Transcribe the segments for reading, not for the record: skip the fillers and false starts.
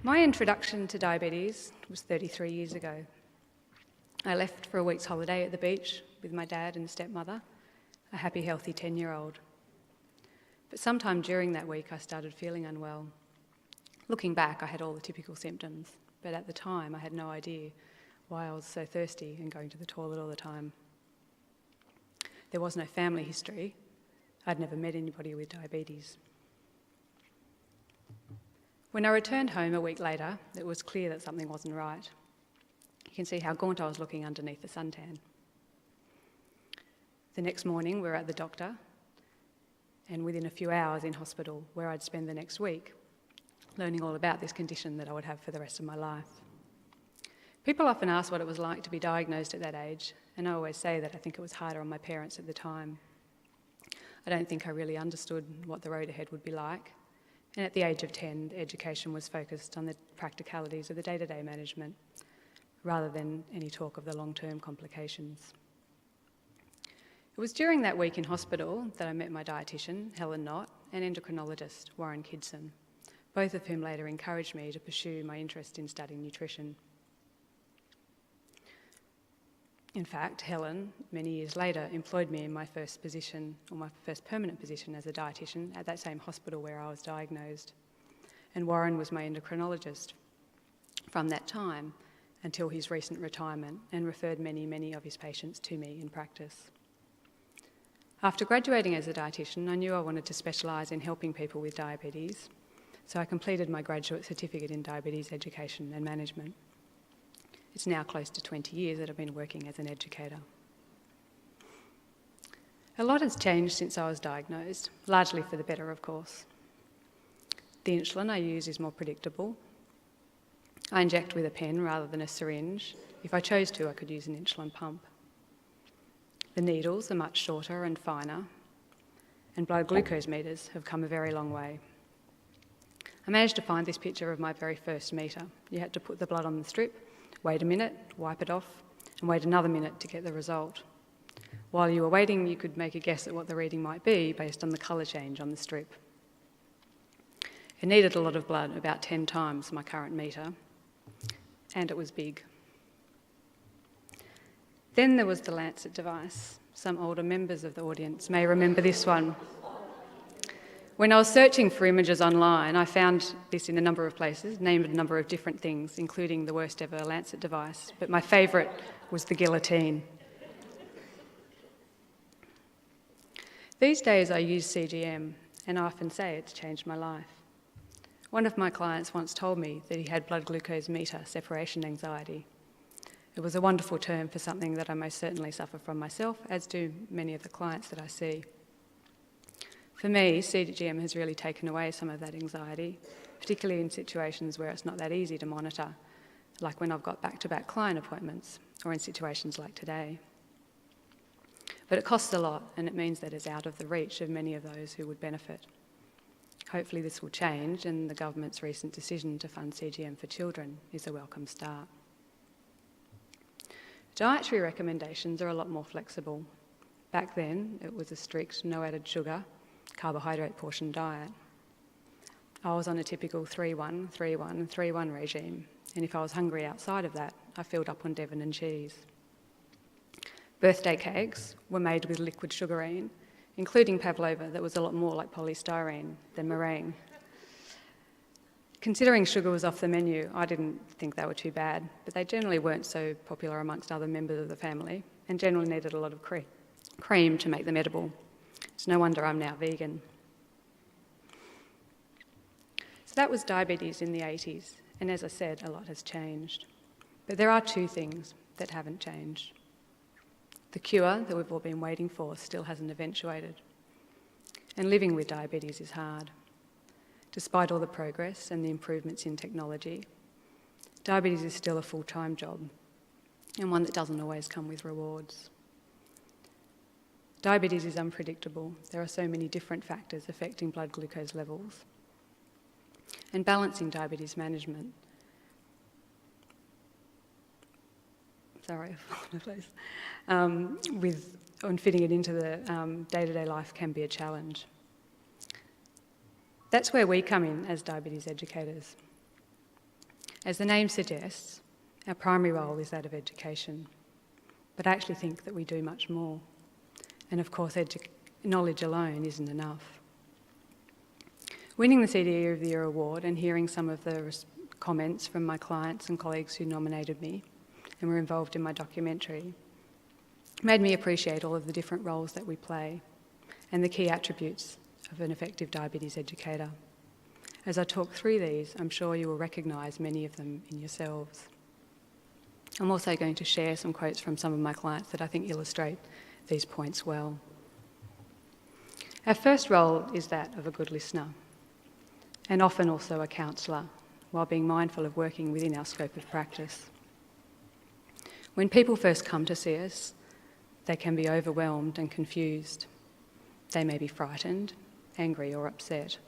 My introduction to diabetes was 33 years ago. I left for a week's holiday at the beach with my dad and stepmother, a happy, healthy 10-year-old. But sometime during that week, I started feeling unwell. Looking back, I had all the typical symptoms, but at the time, I had no idea why I was so thirsty and going to the toilet all the time. There was no family history. I'd never met anybody with diabetes. When I returned home a week later, it was clear that something wasn't right. You can see how gaunt I was looking underneath the suntan. The next morning, we were at the doctor, and within a few hours in hospital, where I'd spend the next week, learning all about this condition that I would have for the rest of my life. People often ask what it was like to be diagnosed at that age, and I always say that I think it was harder on my parents at the time. I don't think I really understood what the road ahead would be like, and at the age of 10, the education was focused on the practicalities of the day-to-day management, rather than any talk of the long-term complications. It was during that week in hospital that I met my dietitian, Helen Knott, and endocrinologist, Warren Kidson, both of whom later encouraged me to pursue my interest in studying nutrition. In fact, Helen, many years later, employed me in my first position, or my first permanent position as a dietitian at that same hospital where I was diagnosed. And Warren was my endocrinologist from that time until his recent retirement, and referred many, many of his patients to me in practice. After graduating as a dietitian, I knew I wanted to specialise in helping people with diabetes, so I completed my graduate certificate in diabetes education and management. It's now close to 20 years that I've been working as an educator. A lot has changed since I was diagnosed, largely for the better, of course. The insulin I use is more predictable. I inject with a pen rather than a syringe. If I chose to, I could use an insulin pump. The needles are much shorter and finer, and blood glucose meters have come a very long way. I managed to find this picture of my very first meter. You had to put the blood on the strip, wait a minute, wipe it off, and wait another minute to get the result. While you were waiting, you could make a guess at what the reading might be based on the colour change on the strip. It needed a lot of blood, about 10 times my current meter, and it was big. Then there was the Lancet device. Some older members of the audience may remember this one. When I was searching for images online, I found this in a number of places, named a number of different things, including the worst ever Lancet device, but my favourite was the guillotine. These days I use CGM, and I often say it's changed my life. One of my clients once told me that he had blood glucose meter separation anxiety. It was a wonderful term for something that I most certainly suffer from myself, as do many of the clients that I see. For me, CGM has really taken away some of that anxiety, particularly in situations where it's not that easy to monitor, like when I've got back-to-back client appointments, or in situations like today. But it costs a lot, and it means that it's out of the reach of many of those who would benefit. Hopefully this will change, and the government's recent decision to fund CGM for children is a welcome start. Dietary recommendations are a lot more flexible. Back then, it was a strict, no added sugar, carbohydrate portion diet. I was on a typical 3-1, 3-1, 3-1 regime, and if I was hungry outside of that, I filled up on Devon and cheese. Birthday cakes were made with liquid sugarine, including pavlova that was a lot more like polystyrene than meringue. Considering sugar was off the menu, I didn't think they were too bad, but they generally weren't so popular amongst other members of the family and generally needed a lot of cream to make them edible. It's no wonder I'm now vegan. So that was diabetes in the 80s, and as I said, a lot has changed. But there are two things that haven't changed. The cure that we've all been waiting for still hasn't eventuated, and living with diabetes is hard. Despite all the progress and the improvements in technology, diabetes is still a full-time job, and one that doesn't always come with rewards. Diabetes is unpredictable. There are so many different factors affecting blood glucose levels. And balancing diabetes management, and fitting it into the day-to-day life can be a challenge. That's where we come in as diabetes educators. As the name suggests, our primary role is that of education, but I actually think that we do much more. And of course, knowledge alone isn't enough. Winning the CDE of the Year award and hearing some of the comments from my clients and colleagues who nominated me and were involved in my documentary made me appreciate all of the different roles that we play and the key attributes of an effective diabetes educator. As I talk through these, I'm sure you will recognise many of them in yourselves. I'm also going to share some quotes from some of my clients that I think illustrate these points well. Our first role is that of a good listener, and often also a counsellor, while being mindful of working within our scope of practice. When people first come to see us, they can be overwhelmed and confused. They may be frightened, angry or upset.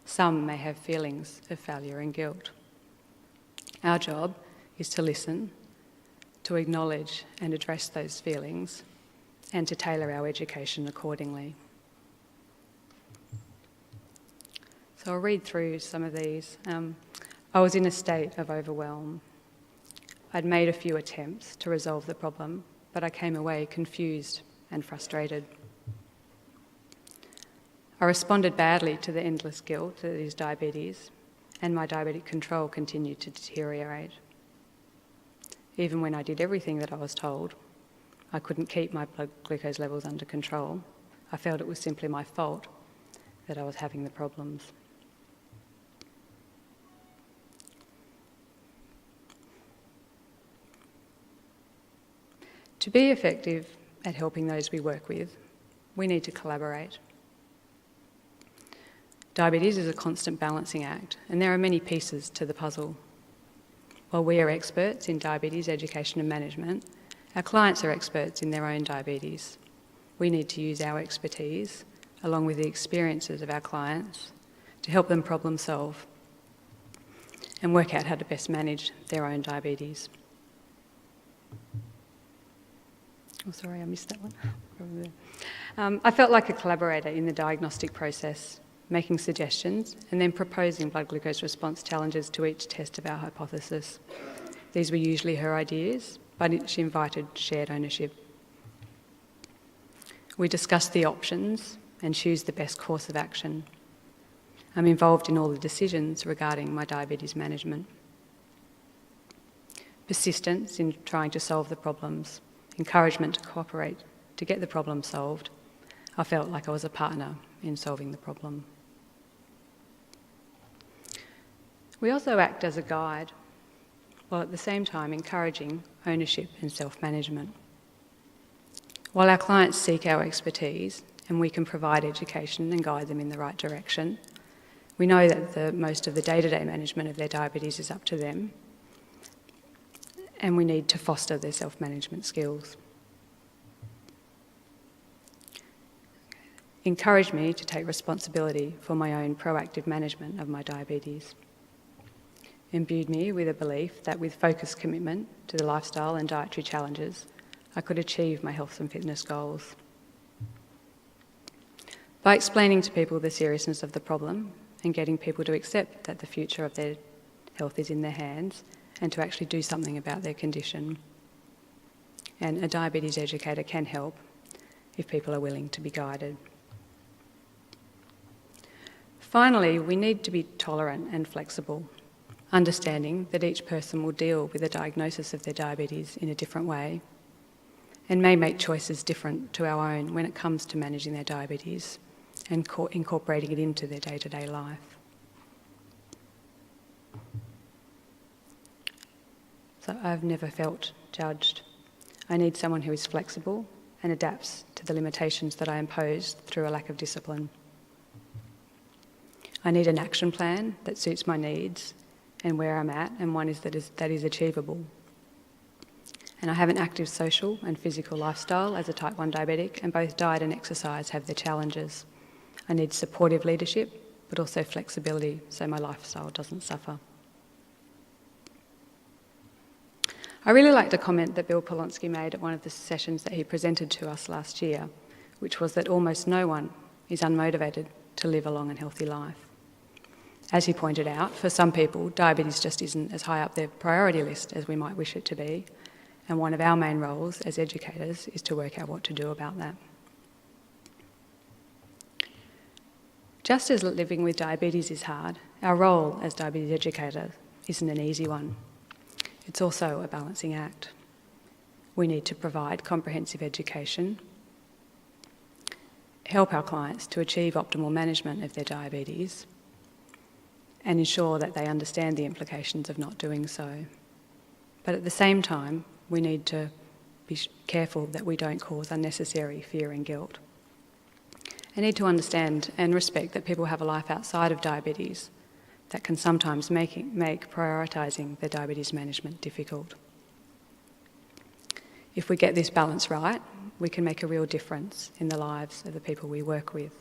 Some may have feelings of failure and guilt. Our job is to listen, to acknowledge and address those feelings, and to tailor our education accordingly. So I'll read through some of these. I was in a state of overwhelm. I'd made a few attempts to resolve the problem, but I came away confused and frustrated. I responded badly to the endless guilt that is diabetes, and my diabetic control continued to deteriorate. Even when I did everything that I was told, I couldn't keep my blood glucose levels under control. I felt it was simply my fault that I was having the problems. To be effective at helping those we work with, we need to collaborate. Diabetes is a constant balancing act, and there are many pieces to the puzzle. While we are experts in diabetes education and management, our clients are experts in their own diabetes. We need to use our expertise, along with the experiences of our clients, to help them problem solve and work out how to best manage their own diabetes. Oh, sorry, I missed that one. I felt like a collaborator in the diagnostic process, making suggestions and then proposing blood glucose response challenges to each test of our hypothesis. These were usually her ideas, but she invited shared ownership. We discussed the options and choose the best course of action. I'm involved in all the decisions regarding my diabetes management. Persistence in trying to solve the problems, encouragement to cooperate to get the problem solved. I felt like I was a partner in solving the problem. We also act as a guide, while at the same time encouraging ownership and self-management. While our clients seek our expertise and we can provide education and guide them in the right direction, we know that most of the day-to-day management of their diabetes is up to them, and we need to foster their self-management skills. Encourage me to take responsibility for my own proactive management of my diabetes. Imbued me with a belief that with focused commitment to the lifestyle and dietary challenges, I could achieve my health and fitness goals. By explaining to people the seriousness of the problem and getting people to accept that the future of their health is in their hands and to actually do something about their condition. And a diabetes educator can help if people are willing to be guided. Finally, we need to be tolerant and flexible, understanding that each person will deal with a diagnosis of their diabetes in a different way and may make choices different to our own when it comes to managing their diabetes and incorporating it into their day-to-day life. So I've never felt judged. I need someone who is flexible and adapts to the limitations that I impose through a lack of discipline. I need an action plan that suits my needs and where I'm at, and one that is achievable. And I have an active social and physical lifestyle as a type 1 diabetic, and both diet and exercise have their challenges. I need supportive leadership, but also flexibility so my lifestyle doesn't suffer. I really liked a comment that Bill Polonsky made at one of the sessions that he presented to us last year, which was that almost no one is unmotivated to live a long and healthy life. As he pointed out, for some people, diabetes just isn't as high up their priority list as we might wish it to be, and one of our main roles as educators is to work out what to do about that. Just as living with diabetes is hard, our role as diabetes educators isn't an easy one. It's also a balancing act. We need to provide comprehensive education, help our clients to achieve optimal management of their diabetes, and ensure that they understand the implications of not doing so. But at the same time, we need to be careful that we don't cause unnecessary fear and guilt. I need to understand and respect that people have a life outside of diabetes that can sometimes make prioritising their diabetes management difficult. If we get this balance right, we can make a real difference in the lives of the people we work with.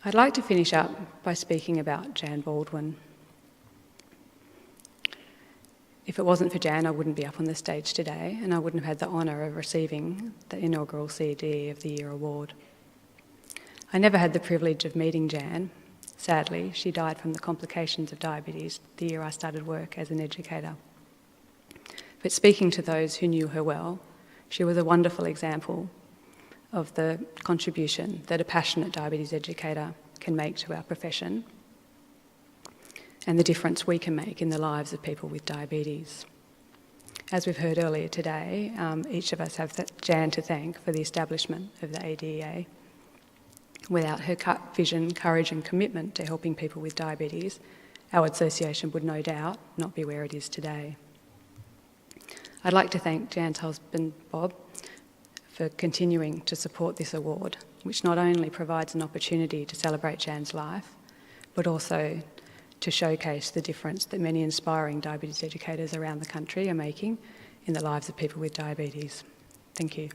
I'd like to finish up by speaking about Jan Baldwin. If it wasn't for Jan, I wouldn't be up on the stage today, and I wouldn't have had the honour of receiving the inaugural CDE of the Year award. I never had the privilege of meeting Jan. Sadly, she died from the complications of diabetes the year I started work as an educator. But speaking to those who knew her well, she was a wonderful example of the contribution that a passionate diabetes educator can make to our profession and the difference we can make in the lives of people with diabetes. As we've heard earlier today, each of us have Jan to thank for the establishment of the ADEA. Without her vision, courage and commitment to helping people with diabetes, our association would no doubt not be where it is today. I'd like to thank Jan's husband, Bob, for continuing to support this award, which not only provides an opportunity to celebrate Jan's life, but also to showcase the difference that many inspiring diabetes educators around the country are making in the lives of people with diabetes. Thank you.